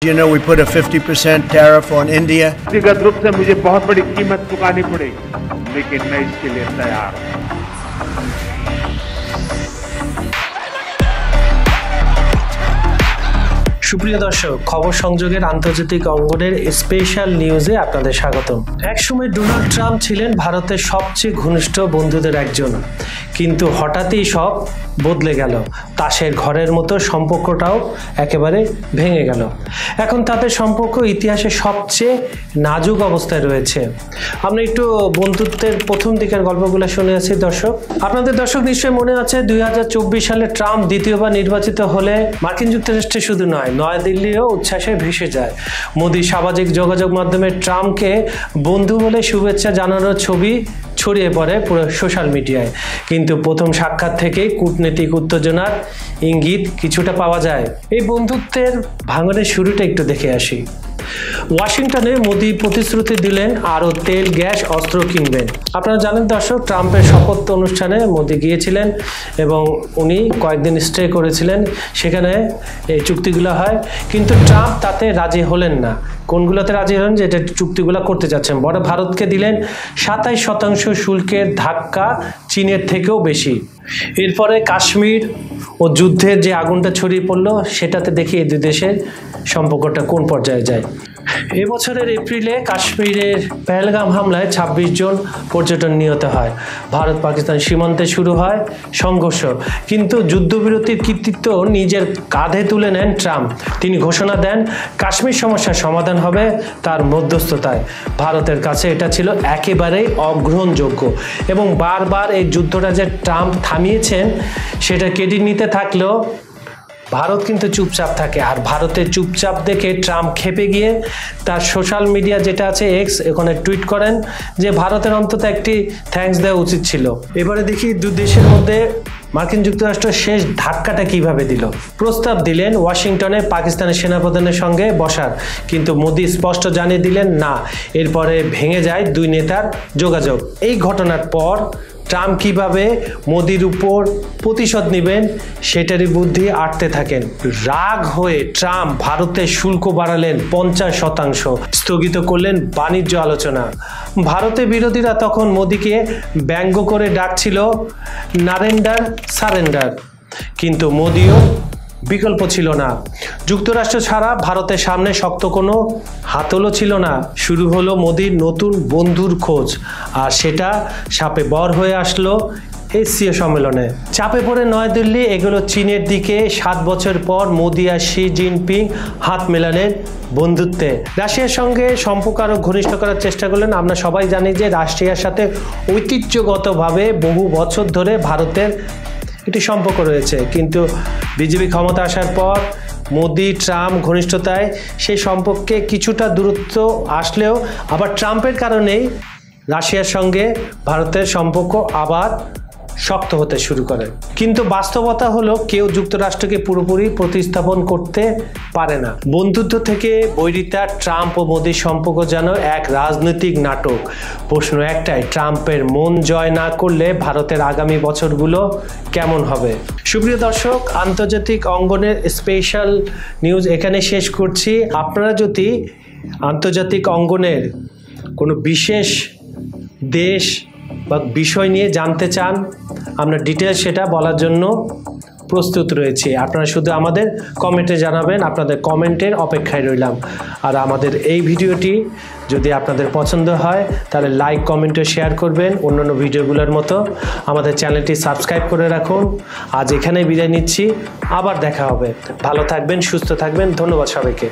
You know, we put a 50% tariff on India. व्यक्तिगत रूप से मुझे बहुत बड़ी कीमत चुकानी पड़ेगी, लेकिन मैं इसके लिए तैयार हूं। সুপ্রিয় দর্শক, খবর সংযোগের আন্তর্জাতিক অঙ্গনের স্পেশাল নিউজে আপনাদের স্বাগতম। একসময় ডোনাল্ড ট্রাম্প ছিলেন ভারতের সবচেয়ে ঘনিষ্ঠ বন্ধুদের একজন, কিন্তু হঠাৎই সব বদলে গেল। তাসের ঘরের মতো সম্পর্কটাও একেবারে ভেঙে গেল। এখন তাদের সম্পর্ক ইতিহাসে সবচেয়ে নাজুক অবস্থায় রয়েছে। আমরা একটু বন্ধুত্বের প্রথম দিকের গল্পগুলো শুনে আছি দর্শক। আপনাদের দর্শক নিশ্চয়ই মনে আছে 2024 সালে ট্রাম্প দ্বিতীয়বার নির্বাচিত হলে মার্কিন যুক্তরাষ্ট্রে শুধু নয়, নয়াদিল্লিও উচ্ছ্বাসে ভেসে যায়। মোদি সামাজিক যোগাযোগ মাধ্যমে ট্রাম্পকে বন্ধু বলে শুভেচ্ছা জানানোর ছবি ছড়িয়ে পড়ে পুরো সোশ্যাল মিডিয়ায়। কিন্তু প্রথম সাক্ষাৎ থেকেই কূটনৈতিক উত্তেজনার ইঙ্গিত কিছুটা পাওয়া যায়। এই বন্ধুত্বের ভাঙনের শুরুটা একটু দেখে আসি। ওয়াশিংটনে মোদি প্রতিশ্রুতি দিলেন আরও তেল, গ্যাস, অস্ত্র কিনবেন। আপনারা জানেন দর্শক, ট্রাম্পের শপথ অনুষ্ঠানে মোদি গিয়েছিলেন এবং উনি কয়েকদিন স্টে করেছিলেন। সেখানে এই চুক্তিগুলো হয়, কিন্তু ট্রাম্প তাতে রাজি হলেন না। কোনগুলোতে রাজি হলেন? যেটা চুক্তিগুলো করতে যাচ্ছেন। বড় ভারতকে দিলেন 27% শুল্কের ধাক্কা, চীনের থেকেও বেশি। এরপরে কাশ্মীর ও যুদ্ধের যে আগুনটা ছড়িয়ে পড়লো, সেটাতে দেখি এই দুই দেশের সম্পর্কটা কোন পর্যায়ে যায়। এবছরের এপ্রিলে কাশ্মীরের পেহেলগাম হামলায় 26 জন পর্যটন নিহত হয়। ভারত পাকিস্তান সীমান্তে শুরু হয় সংঘর্ষ, কিন্তু যুদ্ধবিরতির কৃতিত্ব নিজের কাঁধে তুলে নেন ট্রাম্প। তিনি ঘোষণা দেন কাশ্মীর সমস্যার সমাধান হবে তার মধ্যস্থতায়। ভারতের কাছে এটা ছিল একেবারেই অগ্রহণযোগ্য এবং বারবার এই যুদ্ধটা যে ট্রাম্প থামিয়েছেন সেটা ক্রেডিট নিতে থাকলেও ভারত কিন্তু চুপচাপ থাকে। আর ভারতের চুপচাপ দেখে ট্রাম্প ক্ষেপে গিয়ে তার সোশ্যাল মিডিয়া যেটা আছে এক্স, এখানে টুইট করেন যে ভারতের অন্তত একটি থ্যাঙ্কস দেওয়া উচিত ছিল। এবারে দেখি দুই দেশের মধ্যে মার্কিন যুক্তরাষ্ট্র শেষ ধাক্কাটা কিভাবে দিল। প্রস্তাব দিলেন ওয়াশিংটনে পাকিস্তানের সেনাপ্রধানের সঙ্গে বসার, কিন্তু মোদি স্পষ্ট জানিয়ে দিলেন না। এরপরে ভেঙে যায় দুই নেতার যোগাযোগ। এই ঘটনার পর ট্রাম্প কিভাবে মোদির উপর প্রতিশোধ নেবেন সেটারই বুদ্ধি আটতে থাকেন। রাগ হয়ে ট্রাম্প ভারতের শুল্ক বাড়ালেন 50%, স্থগিত করলেন বাণিজ্য আলোচনা। ভারতের বিরোধীরা তখন মোদিকে ব্যঙ্গ করে ডাকছিল নারেন্ডার সারেন্ডার, কিন্তু মোদিও বিকল্প ছিল না। যুক্তরাষ্ট্র ছাড়া ভারতের সামনে শক্ত কোনো হাতলও ছিল না। শুরু হলো মোদির নতুন বন্ধুর খোঁজ, আর সেটা সাপে বর হয়ে আসলো এশীয় সম্মেলনে। চাপে পড়ে নয়াদিল্লি এগুলো চীনের দিকে। 7 বছর পর মোদি আর শি জিনপিং হাত মেলালেন বন্ধুত্বে। রাশিয়ার সঙ্গে সম্পর্ক আরও ঘনিষ্ঠ করার চেষ্টা করলেন। আমরা সবাই জানি যে রাশিয়ার সাথে ঐতিহ্যগতভাবে বহু বছর ধরে ভারতের একটি সম্পর্ক রয়েছে, কিন্তু বিজেপি ক্ষমতা আসার পর মোদি ট্রাম্প ঘনিষ্ঠতায় সেই সম্পর্কে কিছুটা দূরত্ব আসলেও আবার ট্রাম্পের কারণেই রাশিয়ার সঙ্গে ভারতের সম্পর্ক আবার শক্ত হতে শুরু করে। কিন্তু বাস্তবতা হলো কেউ যুক্তরাষ্ট্রকে পুরোপুরি প্রতিস্থাপন করতে পারে না। বন্ধুত্ব থেকে বৈরিতা, ট্রাম্প ও মোদির সম্পর্ক যেন এক রাজনৈতিক নাটক। প্রশ্ন একটাই, ট্রাম্পের মন জয় না করলে ভারতের আগামী বছরগুলো কেমন হবে? সুপ্রিয় দর্শক, আন্তর্জাতিক অঙ্গনের স্পেশাল নিউজ এখানে শেষ করছি। আপনারা যদি আন্তর্জাতিক অঙ্গনের কোনো বিশেষ দেশ বা বিষয় নিয়ে জানতে চান, আমরা ডিটেলস সেটা বলার জন্য প্রস্তুত রয়েছি। আপনারা শুধু আমাদের কমেন্টে জানাবেন। আপনাদের কমেন্টের অপেক্ষায় রইলাম। আর আমাদের এই ভিডিওটি যদি আপনাদের পছন্দ হয় তাহলে লাইক, কমেন্ট ও শেয়ার করবেন। অন্যান্য ভিডিওগুলোর মতো আমাদের চ্যানেলটি সাবস্ক্রাইব করে রাখুন। আজ এখানেই বিদায় নিচ্ছি, আবার দেখা হবে। ভালো থাকবেন, সুস্থ থাকবেন। ধন্যবাদ সবাইকে।